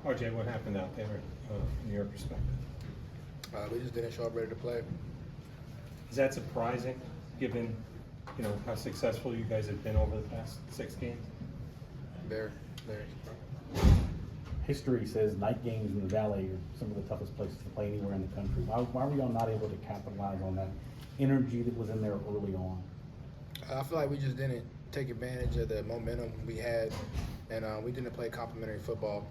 RJ, what happened out there from your perspective? We just didn't show up ready to play. Is that surprising, given how successful you guys have been over the past 6 games? Very, very. History says night games in the Valley are some of the toughest places to play anywhere in the country. Why were y'all not able to capitalize on that energy that was in there early on? I feel like we just didn't take advantage of the momentum we had, and we didn't play complementary football.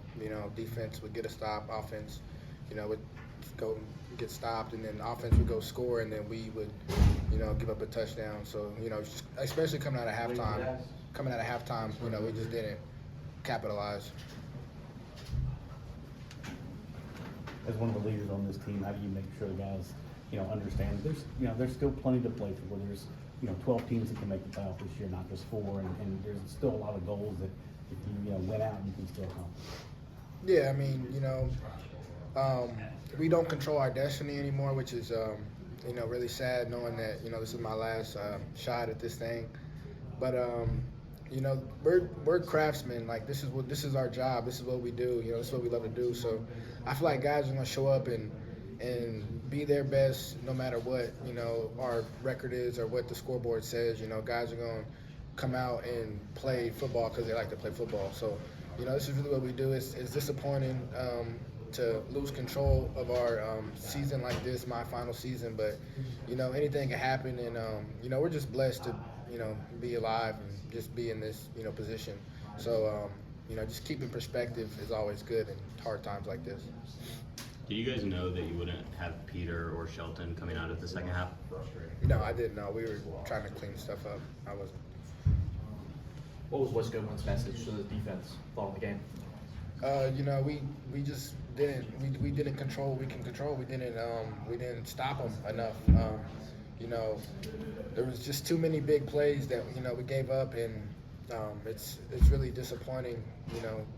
Defense would get a stop, offense, would go get stopped, and then offense would go score, and then we would, give up a touchdown. So, especially coming out of halftime, we just didn't capitalize. As one of the leaders on this team, how do you make sure the guys, understand there's still plenty to play for. There's 12 teams that can make the playoff this year, not just 4, and there's still a lot of goals that if you win out, you can still accomplish. Yeah, we don't control our destiny anymore, which is really sad, knowing that this is my last shot at this thing. But we're craftsmen. Like, this is our job. This is what we do. This is what we love to do. So I feel like guys are gonna show up and be their best no matter what our record is or what the scoreboard says. Guys are gonna come out and play football because they like to play football. So this is really what we do. It's disappointing to lose control of our season like this, my final season, but anything can happen, and we're just blessed to be alive and just be in this position. So just keeping perspective is always good in hard times like this. Did you guys know that you wouldn't have Peter or Shelton coming out at the second half? No, I didn't know. We were trying to clean stuff up. I wasn't. What was Wes Goodwin's message to the defense following the game? We just didn't control what we can control. We didn't stop them enough. There was just too many big plays that we gave up, and it's really disappointing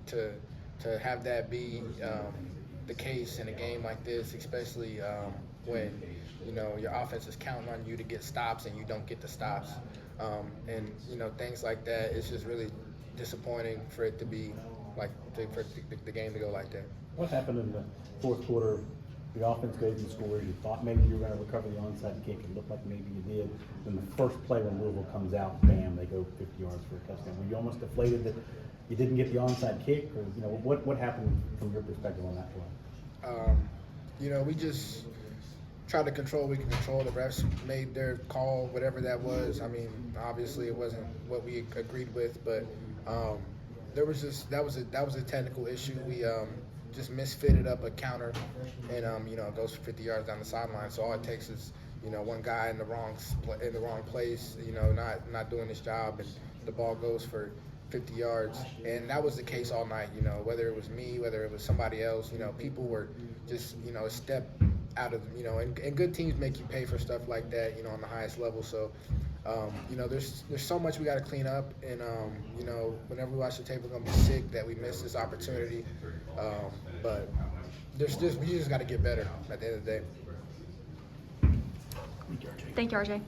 to have that be the case in a game like this, especially when your offense is counting on you to get stops and you don't get the stops, and things like that. It's just really disappointing for it to be like for the game to go like that. What happened in the fourth quarter? The offense goes and scores. You thought maybe you were going to recover the onside kick. It looked like maybe you did. Then the first play when Louisville comes out, bam, they go 50 yards for a touchdown. Were you almost deflated that you didn't get the onside kick, or what happened from your perspective on that play? We just tried to control what we can control. The refs made their call, whatever that was. Obviously it wasn't what we agreed with, but that was a technical issue. We just misfitted up a counter, and it goes for 50 yards down the sideline. So all it takes is one guy in the wrong place, not doing his job, and the ball goes for 50 yards. And that was the case all night. Whether it was me, whether it was somebody else, people were just a step out of and good teams make you pay for stuff like that on the highest level. So there's so much we got to clean up, and whenever we watch the tape, we're gonna be sick that we missed this opportunity. But we just got to get better at the end of the day. Thank you, RJ.